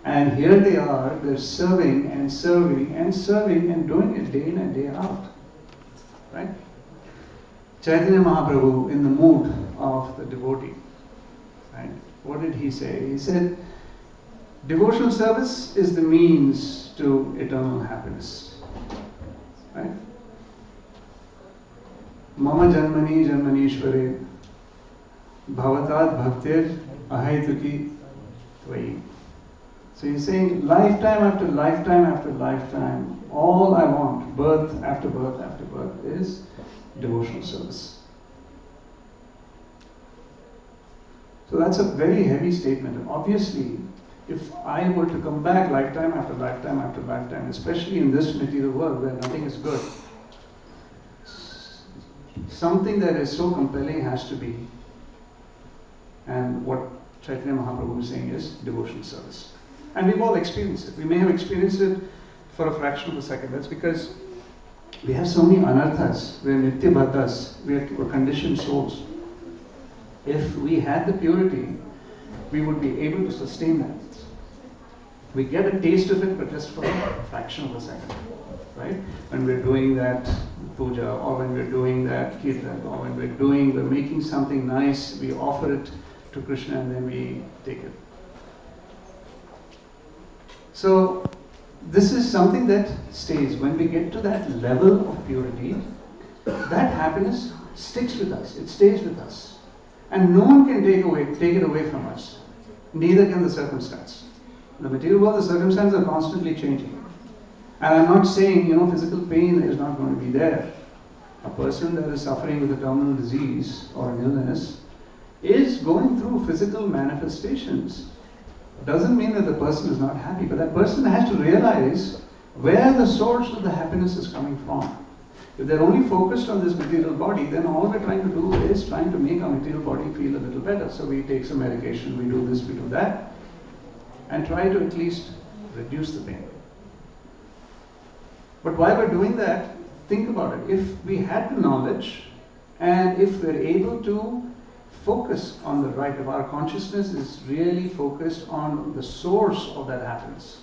[SPEAKER 2] And here they are, they're serving and serving and serving and doing it day in and day out. Right? Chaitanya Mahaprabhu, in the mood of the devotee, right? What did he say? He said, devotional service is the means to eternal happiness. Right? Mama janmani janmanishware bhavatad bhaktir ahaituki tvai. So he's saying lifetime after lifetime after lifetime, all I want, birth after birth after birth, is devotional service. So that's a very heavy statement. And obviously, if I were to come back lifetime after lifetime after lifetime, especially in this material world where nothing is good, something that is so compelling has to be, and what Chaitanya Mahaprabhu is saying is devotional service. And we've all experienced it. We may have experienced it for a fraction of a second. That's because we have so many anarthas, we're nitya bhattas, we're conditioned souls. If we had the purity, we would be able to sustain that. We get a taste of it, but just for a fraction of a second, right? When we're doing that puja, or when we're doing that kirtan, or when we're making something nice, we offer it to Krishna and then we take it. So, this is something that stays. When we get to that level of purity, that happiness sticks with us. It stays with us. And no one can take it away from us. Neither can the circumstance. In the material world, the circumstances are constantly changing. And I'm not saying, physical pain is not going to be there. A person that is suffering with a terminal disease or an illness is going through physical manifestations. Doesn't mean that the person is not happy, but that person has to realize where the source of the happiness is coming from. If they're only focused on this material body, then all we're trying to do is trying to make our material body feel a little better. So we take some medication, we do this, we do that, and try to at least reduce the pain. But while we're doing that, think about it. If we had the knowledge And if we're able to focus on the right, if our consciousness is really focused on the source of that happiness,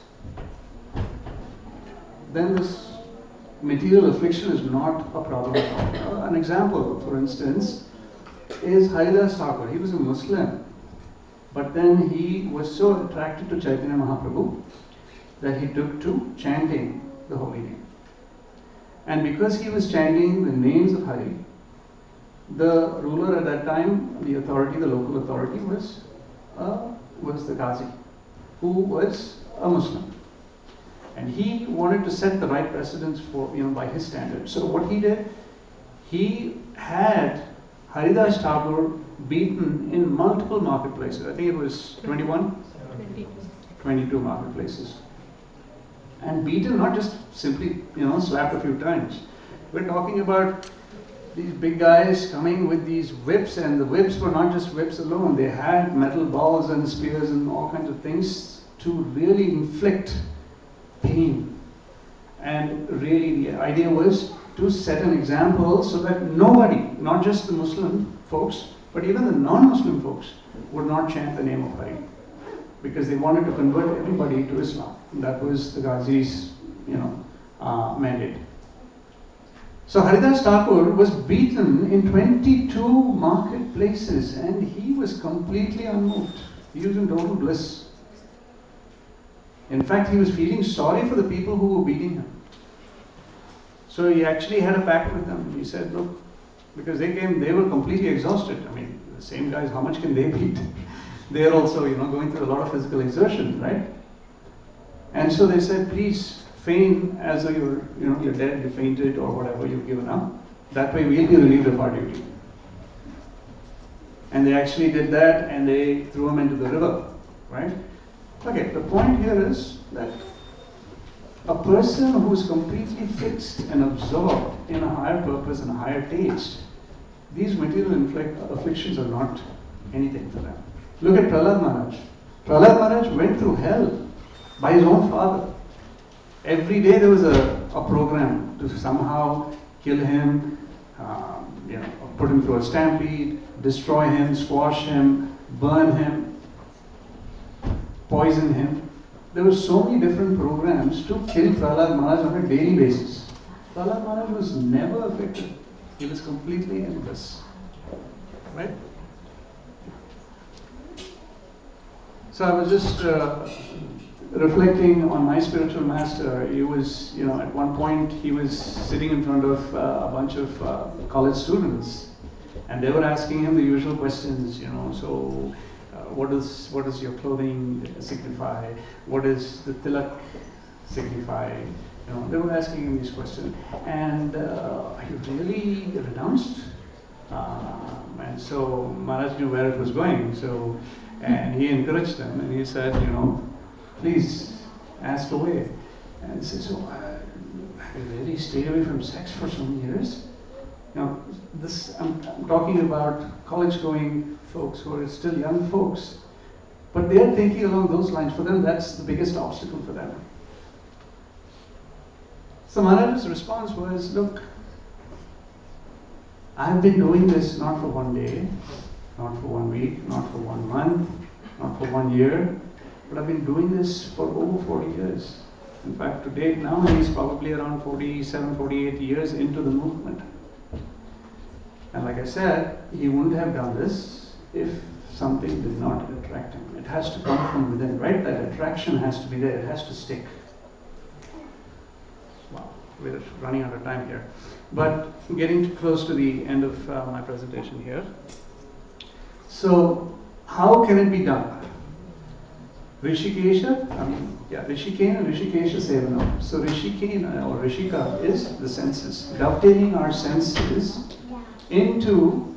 [SPEAKER 2] then this material affliction is not a problem at all. An example, for instance, is Haridas Thakur. He was a Muslim, but then he was so attracted to Chaitanya Mahaprabhu that he took to chanting the holy name. And because he was chanting the names of Hari, the ruler at that time, the authority, the local authority, was the Ghazi, who was a Muslim. And he wanted to set the right precedence for, by his standards. So what he did, he had Haridas Thakur beaten in multiple marketplaces. I think it was 21? 22 marketplaces. And beaten, not just simply, slapped a few times. We're talking about these big guys coming with these whips, and the whips were not just whips alone. They had metal balls and spears and all kinds of things to really inflict pain. And really the idea was to set an example so that nobody, not just the Muslim folks, but even the non-Muslim folks, would not chant the name of Hari, because they wanted to convert everybody to Islam. That was the Ghazi's, mandate. So Haridas Thakur was beaten in 22 marketplaces, and he was completely unmoved. He was in total bliss. In fact, he was feeling sorry for the people who were beating him. So he actually had a pact with them. He said, look, because they were completely exhausted. I mean, the same guys, how much can they beat? They're also, going through a lot of physical exertion, right? And so they said, please feign as though you're dead, you fainted or whatever, you've given up. That way we'll be relieved of our duty. And they actually did that, and they threw him into the river, right? Okay, the point here is that a person who is completely fixed and absorbed in a higher purpose and a higher taste, these material afflictions are not anything for them. Look at Prahlad Maharaj. Prahlad Maharaj went through hell by his own father. Every day there was a program to somehow kill him, put him through a stampede, destroy him, squash him, burn him, poison him. There were so many different programs to kill Prahlad Maharaj on a daily basis. Prahlad Maharaj was never affected. He was completely in bliss. Right? So I was just reflecting on my spiritual master. He was, at one point he was sitting in front of a bunch of college students, and they were asking him the usual questions, so what does your clothing signify? What does the tilak signify? They were asking him these questions, and he really renounced. And so Maharaj knew where it was going. And he encouraged them, and he said, please ask away. And he said, so have you really stayed away from sex for so many years? I'm talking about college-going folks who are still young folks, but they're thinking along those lines. For them, that's the biggest obstacle for them. So Maharaj's response was, look, I've been doing this not for one day, not for 1 week, not for 1 month, not for 1 year, but I've been doing this for over 40 years. In fact, to date now, he's probably around 47, 48 years into the movement. And like I said, he wouldn't have done this if something did not attract him. It has to come from within, right? That attraction has to be there. It has to stick. Wow, we're running out of time here. But getting close to the end of my presentation here. So, how can it be done? Rishikena and Rishikesha Sevana. So Rishikena or Rishika is the senses. Dovetailing our senses into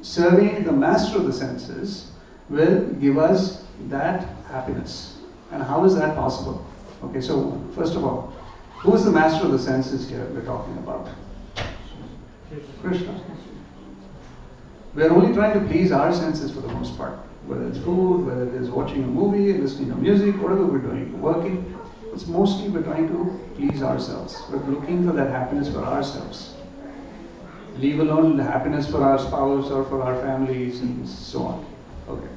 [SPEAKER 2] serving the master of the senses will give us that happiness. And how is that possible? Okay, so first of all, who is the master of the senses here we're talking about? Krishna. We're only trying to please our senses for the most part. Whether it's food, whether it is watching a movie, listening to music, whatever we're doing, working, it's mostly we're trying to please ourselves. We're looking for that happiness for ourselves. leave alone the happiness for our spouse or for our families and so on. Okay.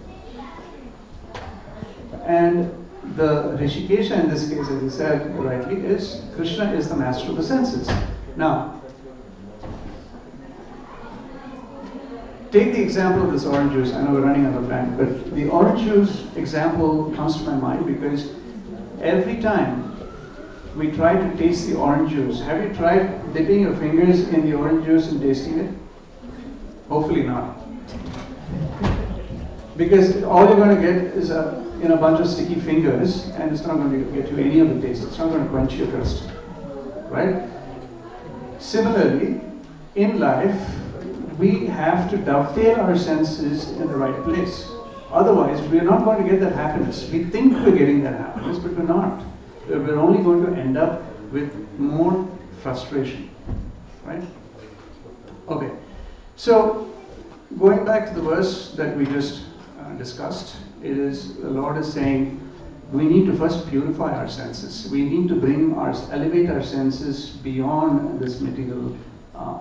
[SPEAKER 2] And the Rishikesha in this case, as you said rightly, is Krishna is the master of the senses. Now, take the example of this orange juice. I know we're running out of time, but the orange juice example comes to my mind because every time we try to taste the orange juice, have you tried dipping your fingers in the orange juice and tasting it? Hopefully not. Because all you're going to get is a bunch of sticky fingers, and it's not going to get you any of the taste. It's not going to quench your thirst. Right? Similarly, in life, we have to dovetail our senses in the right place. Otherwise, we're not going to get that happiness. We think we're getting that happiness, but we're not. We're only going to end up with more frustration. Right? Okay. So, going back to the verse that we just discussed, it is the Lord is saying we need to first purify our senses. We need to elevate our senses beyond this material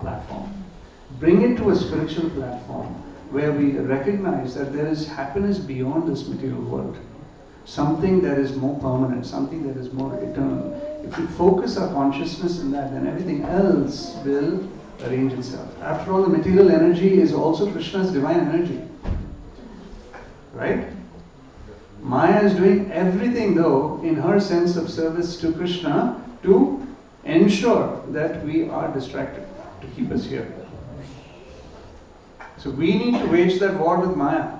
[SPEAKER 2] platform. Bring it to a spiritual platform where we recognize that there is happiness beyond this material world. Something that is more permanent, something that is more eternal. If we focus our consciousness in that, then everything else will arrange itself. After all, the material energy is also Krishna's divine energy. Right? Maya is doing everything, though, in her sense of service to Krishna to ensure that we are distracted, to keep us here. So we need to wage that war with Maya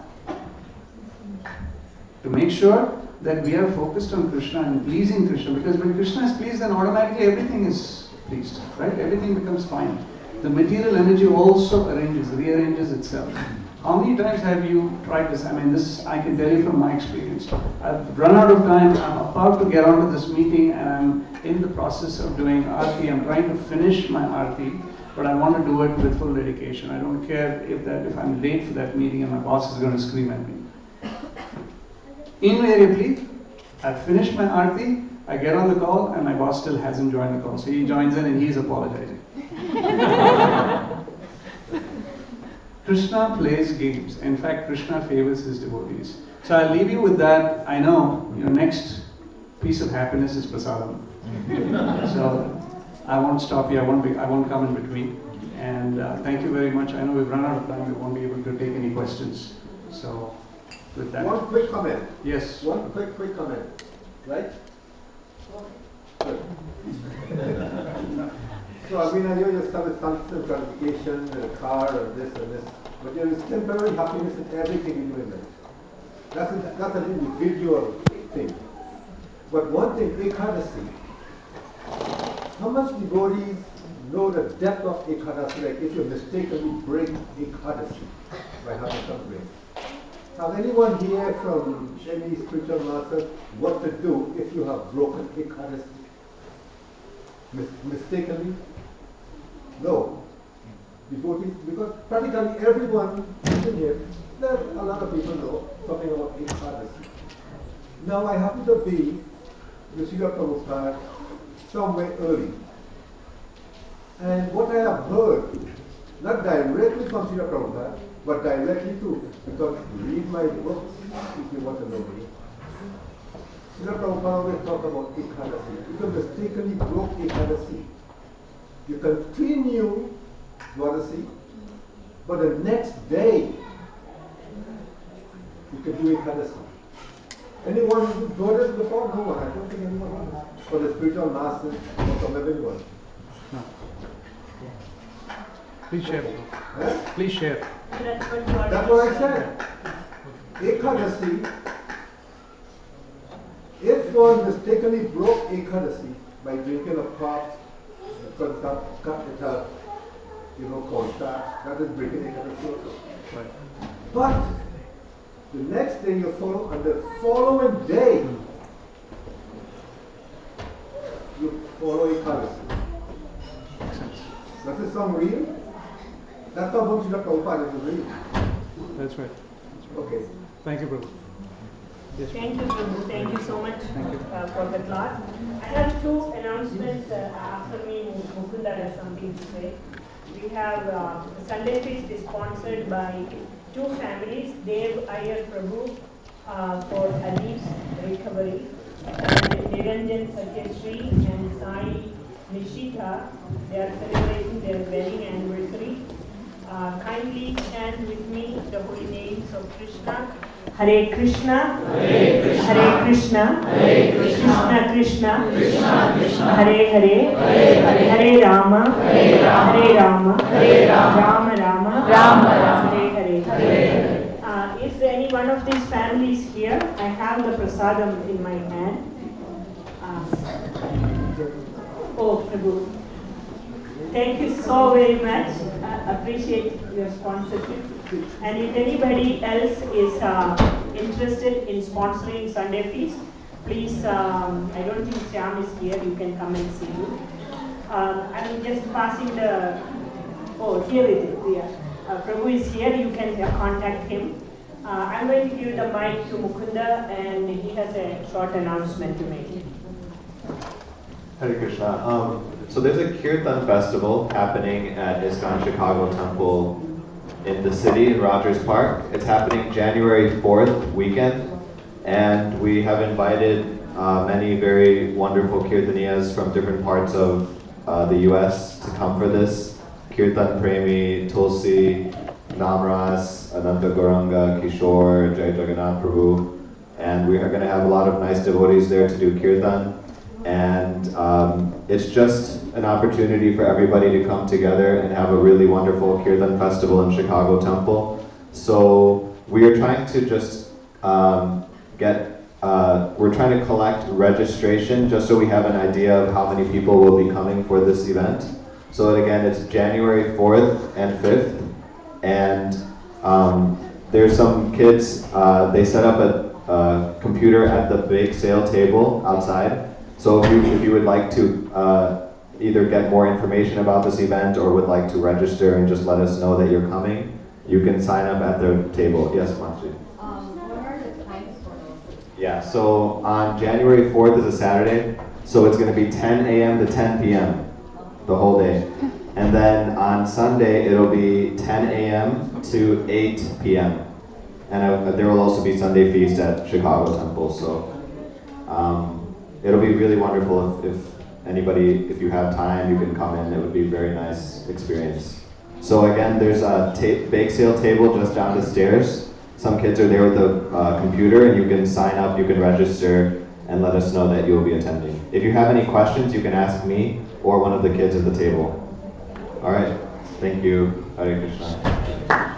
[SPEAKER 2] to make sure that we are focused on Krishna and pleasing Krishna, because when Krishna is pleased, then automatically everything is pleased, right? Everything becomes fine. The material energy also rearranges itself. How many times have you tried this? I mean, this I can tell you from my experience. I've run out of time. I'm about to get onto this meeting, and I'm in the process of doing Aarti. I'm trying to finish my Aarti, but I want to do it with full dedication. I don't care if I'm late for that meeting and my boss is going to scream at me. Invariably, I've finished my Aarti, I get on the call, and my boss still hasn't joined the call. So he joins in and he's apologizing. Krishna plays games. In fact, Krishna favors his devotees. So I'll leave you with that. I know your next piece of happiness is prasadam. So I won't stop you. I won't come in between. And thank you very much. I know we've run out of time. We won't be able to take any questions. So with that.
[SPEAKER 5] One quick comment.
[SPEAKER 2] Yes.
[SPEAKER 5] One quick comment. Right? Good. So I mean, I know you start with constant gratification and a car and this, but there is temporary happiness in everything you do in life. That's an individual thing. But one thing, Ekadasi. How much devotees know the depth of Ekadasi? Like if you mistakenly break Ekadasi by having some grace. Have anyone here from any spiritual master what to do if you have broken Ekadasi? Mistakenly? No. Devotees, because practically everyone in here, a lot of people know something about Ekadasi. Now I happen to be with Srila Prabhupada somewhere early. And what I have heard, not directly from Srila Prabhupada, but directly too, because read my books if you want to know me. Srila Prabhupada always talk about Ekadasi. You can mistakenly broke Ekadasi. You continue Dwadasi, but the next day you can do Ekadasi. Anyone who did this before? No one. I don't think anyone has. For the spiritual masters or from everyone.
[SPEAKER 2] No. Please share.
[SPEAKER 5] Huh?
[SPEAKER 2] Please share.
[SPEAKER 5] That's what I said. Ekadasi, if one mistakenly broke Ekadasi by drinking a pot, because it has, contact, that is breaking Ekadasi also.
[SPEAKER 2] Right.
[SPEAKER 5] But the next day you follow, and the following day you follow Ekadasi.
[SPEAKER 2] Makes sense.
[SPEAKER 5] Does this sound real? That's not what Srila Prabhupada is real.
[SPEAKER 2] That's right.
[SPEAKER 5] Okay.
[SPEAKER 2] Thank you, Prabhu. Yes.
[SPEAKER 1] Thank you, Prabhu. Thank you so much
[SPEAKER 2] Thank you.
[SPEAKER 1] for the class. I have two announcements. After me, Mukunda has something to say. We have Sunday Feast is sponsored by two families, Dev Iyer Prabhu for Alif's recovery, and Niranjan Satyashree and Sai Nishita. They are celebrating their wedding anniversary. Kindly chant with me the holy names of Krishna. Hare Krishna, Hare Krishna, Hare Krishna, Hare Krishna, Krishna Krishna, Krishna, Hare Hare, Hare Hare, Hare Rama, Hare Rama, Hare Rama, Hare Rama, Rama Rama, Rama, Hare Hare, Hare. Is there any one of these families here? I have the prasadam in my hand. Oh, Prabhu. Thank you so very much. Appreciate your sponsorship. And if anybody else is interested in sponsoring Sunday Feast, please, I don't think Shyam is here, you can come and see you. I'm just passing the, oh, here it is, yeah. Prabhu is here, you can contact him. I'm going to give the mic to Mukunda and he has a short announcement to make.
[SPEAKER 7] Hare Krishna. So there's a Kirtan festival happening at ISKCON Chicago Temple in the city in Rogers Park. It's happening January 4th weekend, and we have invited many very wonderful Kirtaniyas from different parts of the U.S. to come for this. Kirtan Premi, Tulsi, Namras, Ananta Gauranga, Kishore, Jai Jagannath Prabhu, and we are going to have a lot of nice devotees there to do Kirtan. And it's just an opportunity for everybody to come together and have a really wonderful Kirtan festival in Chicago Temple. So we are trying to just we're trying to collect registration just so we have an idea of how many people will be coming for this event. So again, it's January 4th and 5th. And there's some kids, they set up a computer at the bake sale table outside. So if you would like to either get more information about this event or would like to register and just let us know that you're coming, you can sign up at the table. Yes, Mansi?
[SPEAKER 4] What are the times for those?
[SPEAKER 7] Yeah, so on January 4th is a Saturday, so it's going to be 10 a.m. to 10 p.m. the whole day. And then on Sunday, it'll be 10 a.m. to 8 p.m. And there will also be Sunday Feast at Chicago Temple, so it'll be really wonderful if anybody, if you have time, you can come in. It would be a very nice experience. So again, there's a bake sale table just down the stairs. Some kids are there with a computer, and you can sign up, you can register, and let us know that you'll be attending. If you have any questions, you can ask me or one of the kids at the table. All right, thank you. Hare Krishna.